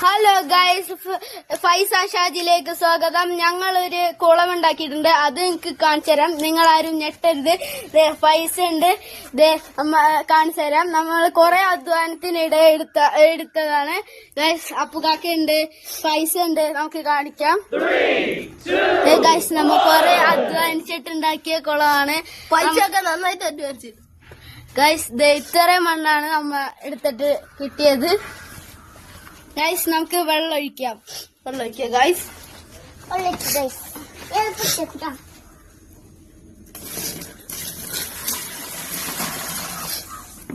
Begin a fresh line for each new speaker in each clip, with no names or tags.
Hello guys, ഫൈസ ഷാജിലേക്ക് സ്വാഗതം. ഞങ്ങളൊരു കുളം ഉണ്ടാക്കിയിട്ടുണ്ട്, അത് നിങ്ങൾക്ക് കാണിച്ചു തരാം. നിങ്ങൾ ആരും ഞെട്ടരുത്. പൈസ ഉണ്ട്, കാണിച്ചു തരാം. നമ്മൾ കുറെ അധ്വാനത്തിനിടെ എടുത്തതാണ് ഗൈസ്. അപ്പുകാക്കുണ്ട്, പൈസ ഉണ്ട്, നമുക്ക് കാണിക്കാം. ഗൈസ്, നമ്മൾ കുറെ അധ്വാനിച്ചിട്ടുണ്ടാക്കിയ കുളമാണ്. പൈസ ഒക്കെ നന്നായിട്ട് അധ്വാനിച്ചു ഗൈസ്. ഇത്രയും മണ്ണാണ് നമ്മ എടുത്തിട്ട് കിട്ടിയത്. ഗൈസ്, നമുക്ക് വെള്ളം ഒഴിക്കാം. ഗൈസ്.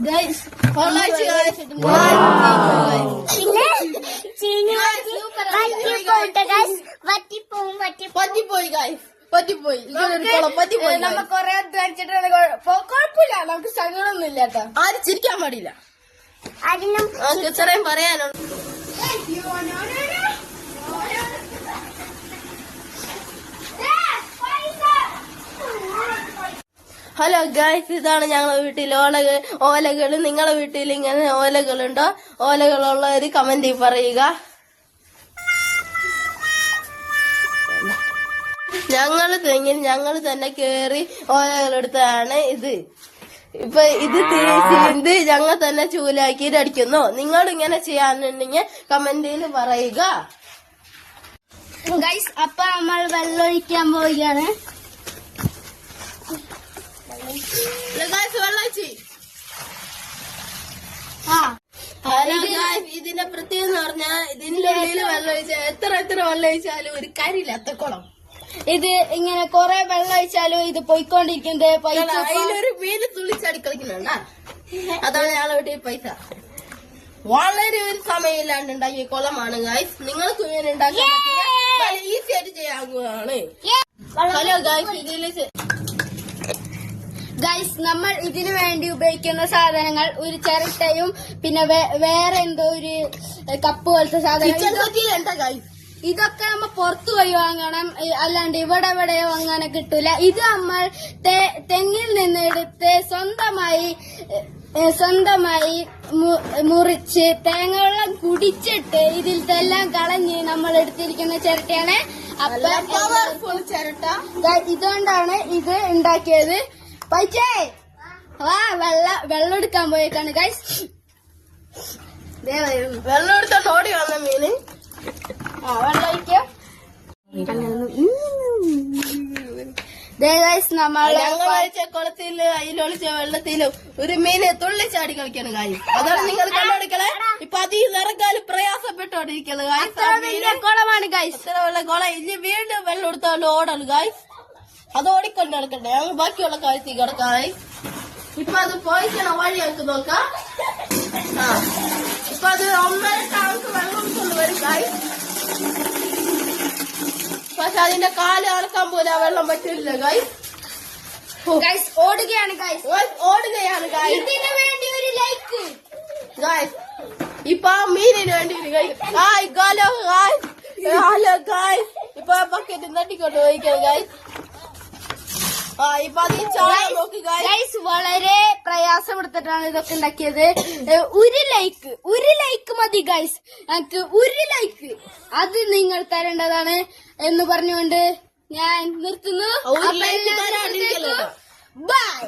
ഗൈസ്, നമ്മ കൊറേ അധ്വാനിച്ചിട്ട് കുഴപ്പമില്ല, നമുക്ക് സങ്കടമൊന്നും ഇല്ല കേട്ടോ. ആരും ചിരിക്കാൻ പാടില്ല. ഇത്രയും പറയാനുണ്ട്. ഹലോ ഗൈസ്, ഇതാണ് ഞങ്ങളുടെ വീട്ടിൽ ഓലകള്. നിങ്ങളുടെ വീട്ടിൽ ഇങ്ങനെ ഓലകളുണ്ടോ? ഓലകളുള്ളവര് കമന്റ് പറയുക. ഞങ്ങൾ തന്നെ കേറി ഓലകളെടുത്താണ് ഇത്. ഇപ്പൊ ഇത് തിരിച്ച് ഞങ്ങൾ തന്നെ ചൂലാക്കിയിട്ട് അടിക്കുന്നു. നിങ്ങൾ ഇങ്ങനെ ചെയ്യാനുണ്ടെങ്കിൽ കമന്റിൽ പറയുക. ഗൈസ്, അപ്പൊ നമ്മൾ വെള്ളമൊഴിക്കാൻ പോവുകയാണ്. ഇതിന്റെ പ്രത്യേകത എന്ന് പറഞ്ഞാൽ ഇതിന്റെ ഉള്ളിൽ വെള്ളം ഒഴിച്ചാൽ എത്ര വെള്ളം ഒഴിച്ചാലും ഒരു കരിയില്ലാത്ത കുളം. ഇത് ഇങ്ങനെ കൊറേ വെള്ളം ഒഴിച്ചാലും ഇത് പോയിക്കൊണ്ടിരിക്കുന്നത്. അതിലൊരു മീന് തുള്ളിച്ചാടി കളിക്കുന്നുണ്ടാ. അതാണ് ഞങ്ങളെ വീട്ടിൽ പൈസ. വളരെ ഒരു സമയമില്ലാണ്ട് ഉണ്ടാക്കിയ കുളമാണ് ഗൈസ്. നിങ്ങൾക്ക് ഇങ്ങനെ ഉണ്ടാക്കാൻ പറ്റില്ല, ഈസി ആയിട്ട് ചെയ്യാവുന്നതാണ്. ഹലോ ഗൈസ്, ഗൈസ്, നമ്മൾ ഇതിനു വേണ്ടി ഉപയോഗിക്കുന്ന സാധനങ്ങൾ ഒരു ചിരട്ടയും പിന്നെ വേറെ എന്തോ ഒരു കപ്പ് പോലത്തെ സാധനം. ഇതൊക്കെ നമ്മ പുറത്തു പോയി വാങ്ങണം, അല്ലാണ്ട് ഇവിടെ വാങ്ങാൻ കിട്ടൂല. ഇത് നമ്മൾ തെങ്ങിൽ നിന്ന് എടുത്ത് സ്വന്തമായി മുറിച്ച് തേങ്ങവെള്ളം കുടിച്ചിട്ട് ഇതിലത്തെല്ലാം കളഞ്ഞ് നമ്മൾ എടുത്തിരിക്കുന്ന ചിരട്ടയാണ്. അപ്പൊ ചിരട്ട ഇതുകൊണ്ടാണ് ഇത് ഉണ്ടാക്കിയത്. പൈസേ വാ, വെള്ളം എടുക്കാൻ പോയേക്കാണ് ഗൈസ്. വെള്ളം എടുത്തോട്ട് ഓടി വന്ന മീന്. വെള്ളം ഒഴിക്കാം. കുളത്തില് അതിലൊളിച്ച വെള്ളത്തിലും ഒരു മീന് തുള്ളിച്ചാടി കളിക്കണം കാര്യം. അതാണ് നിങ്ങൾ കണ്ടുപിടിക്കണേ. ഇപ്പൊ അതിൽ നിറക്കാലും പ്രയാസപ്പെട്ടോണ്ടിരിക്കുന്നത് കുളമാണ് ഗൈസ്. ഇത്ര വെള്ളം കുളം. ഇനി വീണ്ടും വെള്ളം എടുത്താലും ഓടണം ഗൈസ്. അത് ഓടിക്കൊണ്ട് നടക്കണ്ടേ, ഞങ്ങൾ ബാക്കിയുള്ള കാര്യത്തിൽ കിടക്കായി. ഇപ്പൊ അത് പോയിക്കണ വഴി ഞങ്ങൾക്ക് നോക്കാം. ഇപ്പൊ അത് 1.5 ടാങ്ക് വെള്ളം കൊണ്ട് വരും ഗൈസ്. പക്ഷെ അതിന്റെ കാല് അടക്കാൻ പോലെ ആ വെള്ളം പറ്റില്ല ഗൈസ്. ഓടുകയാണ് ഗൈസ്. ഇതിന് വേണ്ടി ഒരു ലൈക്ക് ഗൈസ്. ഇപ്പൊ ആ മീനിന് വേണ്ടി ഹലോ ഗൈസ്. ഇപ്പൊ ആ ബക്കറ്റ് തട്ടിക്കൊണ്ട് പോയിക്കണം ഗൈസ്. ഗൈസ്, വളരെ പ്രയാസപ്പെടുത്തിട്ടാണ് ഇതൊക്കെ ഉണ്ടാക്കിയത്. ഒരു ലൈക്ക് മതി ഗൈസ്. ഞങ്ങൾക്ക് ഒരു ലൈക്ക് അത് നിങ്ങൾ തരേണ്ടതാണ് എന്ന് പറഞ്ഞുകൊണ്ട് ഞാൻ നിർത്തുന്നു. ബൈ.